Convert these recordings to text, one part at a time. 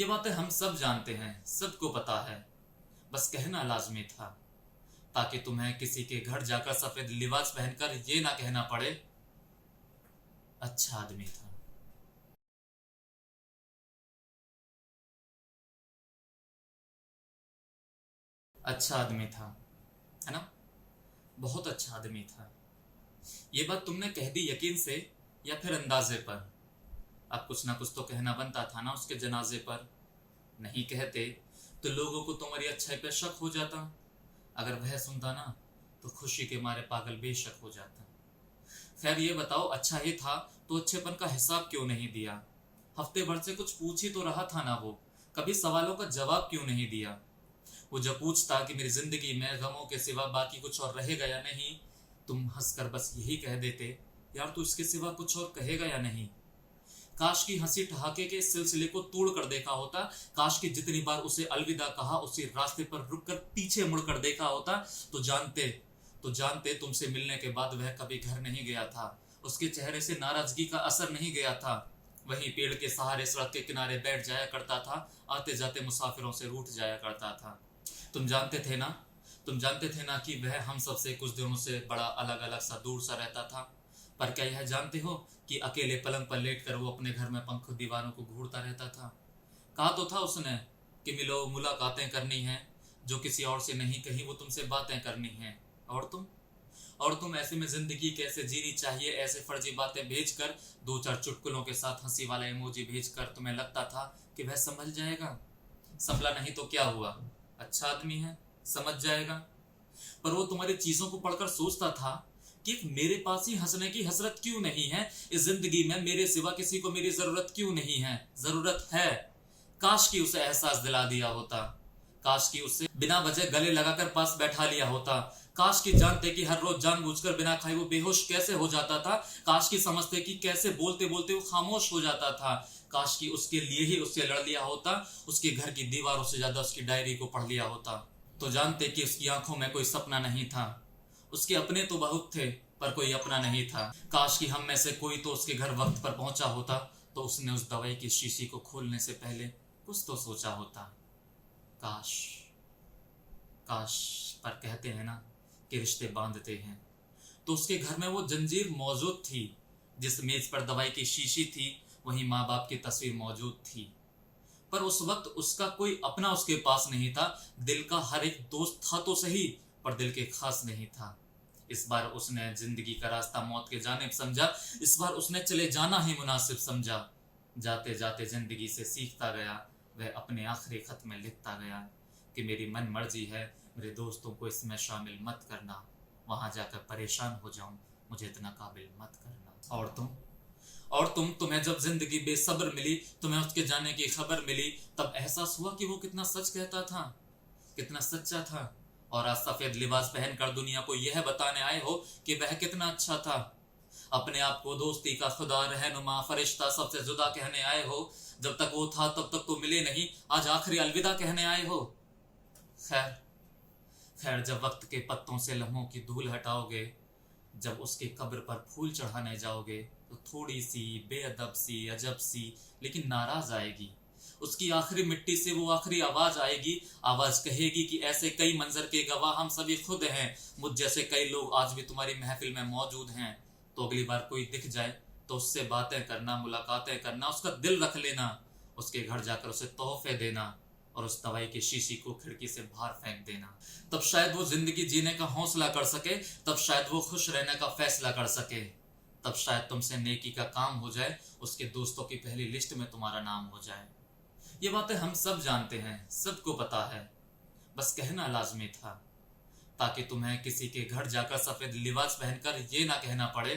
ये बातें हम सब जानते हैं, सबको पता है, बस कहना लाजमी था ताकि तुम्हें किसी के घर जाकर सफेद लिबास पहनकर ये ना कहना पड़े, अच्छा आदमी था। अच्छा आदमी था, है ना? बहुत अच्छा आदमी था। ये बात तुमने कह दी यकीन से या फिर अंदाजे पर? अब कुछ ना कुछ तो कहना बनता था ना उसके जनाजे पर। नहीं कहते तो लोगों को तुम्हारी अच्छाई पे शक हो जाता। अगर वह सुनता ना तो खुशी के मारे पागल बेशक हो जाता। खैर ये बताओ, अच्छा ही था तो अच्छेपन का हिसाब क्यों नहीं दिया? हफ्ते भर से कुछ पूछ ही तो रहा था ना वो, कभी सवालों का जवाब क्यों नहीं दिया? वो जब पूछता कि मेरी जिंदगी में गमों के सिवा बाकी कुछ और रहेगा या नहीं, तुम हंसकर बस यही कह देते, यार तू इसके सिवा कुछ और कहेगा या नहीं? काश की हंसी ठहाके के इस सिलसिले को तोड़ कर देखा होता। काश की जितनी बार उसे अलविदा कहा उसी रास्ते पर रुककर पीछे मुड़कर देखा होता तो जानते तुमसे मिलने के बाद वह कभी घर नहीं गया था। उसके चेहरे से नाराजगी का असर नहीं गया था। वहीं पेड़ के सहारे सड़क के किनारे बैठ जाया करता था, आते जाते मुसाफिरों से रूठ जाया करता था। तुम जानते थे ना तुम जानते थे ना कि वह हम सबसे कुछ दिनों से बड़ा अलग अलग सा दूर सा रहता था। पर क्या यह जानते हो कि अकेले पलंग पर लेट कर वो अपने घर में पंख दीवारों को घूरता रहता था? कहा तो था उसने कि मिलो, मुलाकातें करनी है, जो किसी और से नहीं कही वो तुमसे बातें करनी है। और तुम ऐसे में जिंदगी कैसे जीनी चाहिए ऐसे फर्जी बातें भेजकर, दो चार चुटकुलों के साथ हंसी वाला इमोजी भेजकर तुम्हें लगता था कि वह संभल जाएगा। संभला नहीं तो क्या हुआ, अच्छा आदमी है, समझ जाएगा। पर वो तुम्हारी चीजों को पढ़कर सोचता था कि मेरे पास ही हंसने की हसरत क्यों नहीं है, इस जिंदगी में मेरे सिवा किसी को मेरी जरूरत क्यों नहीं है? जरूरत है। काश की उसे एहसास दिला दिया होता। काश की उसे बिना वजह गले लगाकर पास बैठा लिया होता। काश की जानते कि हर रोज जानबूझकर बिना खाए वो बेहोश कैसे हो जाता था। काश की समझते कि कैसे बोलते बोलते वो खामोश हो जाता था। काश की उसके लिए ही उससे लड़ लिया होता, उसके घर की दीवारों से ज्यादा उसकी डायरी को पढ़ लिया होता। तो जानते कि उसकी आंखों में कोई सपना नहीं था। उसके अपने तो बहुत थे पर कोई अपना नहीं था। काश कि हम में से कोई तो उसके घर वक्त पर पहुंचा होता, तो उसने उस दवाई की शीशी को खोलने से पहले कुछ तो सोचा होता। काश काश। पर कहते हैं ना कि रिश्ते बांधते हैं, तो उसके घर में वो जंजीर मौजूद थी। जिस मेज पर दवाई की शीशी थी वहीं माँ बाप की तस्वीर मौजूद थी। पर उस वक्त उसका कोई अपना उसके पास नहीं था। दिल का हर एक दोस्त था तो सही, पर दिल के खास नहीं था। इस बार उसने जिंदगी का रास्ता मौत के जानिब समझा। इस बार उसने चले जाना ही मुनासिब समझा। जाते जाते जिंदगी से सीखता गया, वह अपने आखिरी खत में लिखता गया कि मेरी मन मर्जी है, मेरे दोस्तों को इसमें शामिल मत करना, वहां जाकर परेशान हो जाऊं, मुझे इतना काबिल मत करना। तुम्हें जब जिंदगी बेसब्र मिली, तुम्हें उसके जाने की खबर मिली, तब एहसास हुआ कि वो कितना सच कहता था, कितना सच्चा था। और आज सफेद लिबास पहनकर दुनिया को यह बताने आए हो कि वह कितना अच्छा था। अपने आप को दोस्ती का खुदा, रहनुमा, फरिश्ता सबसे जुदा कहने आए हो। जब तक वो था तब तक तो मिले नहीं, आज आखिरी अलविदा कहने आए हो। खैर खैर, जब वक्त के पत्तों से लम्हों की धूल हटाओगे, जब उसके कब्र पर फूल चढ़ाने जाओगे, तो थोड़ी सी बेअदब सी, अजब सी, लेकिन नाराज आएगी। उसकी आखिरी मिट्टी से वो आखिरी आवाज आएगी। आवाज कहेगी कि ऐसे कई मंजर के गवाह हम सभी खुद हैं, मुझ जैसे कई लोग आज भी तुम्हारी महफिल में मौजूद हैं। तो अगली बार कोई दिख जाए तो उससे बातें करना, मुलाकातें करना, उसका दिल रख लेना, उसके घर जाकर उसे तोहफे देना और उस दवाई की शीशी को खिड़की से बाहर फेंक देना। तब शायद वो जिंदगी जीने का हौसला कर सके, तब शायद वो खुश रहने का फैसला कर सके, तब शायद तुमसे नेकी का काम हो जाए, उसके दोस्तों की पहली लिस्ट में तुम्हारा नाम हो जाए। ये बातें हम सब जानते हैं, सबको पता है, बस कहना लाजमी था ताकि तुम्हें किसी के घर जाकर सफेद लिबास पहनकर ये ना कहना पड़े,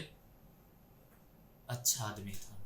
अच्छा आदमी था।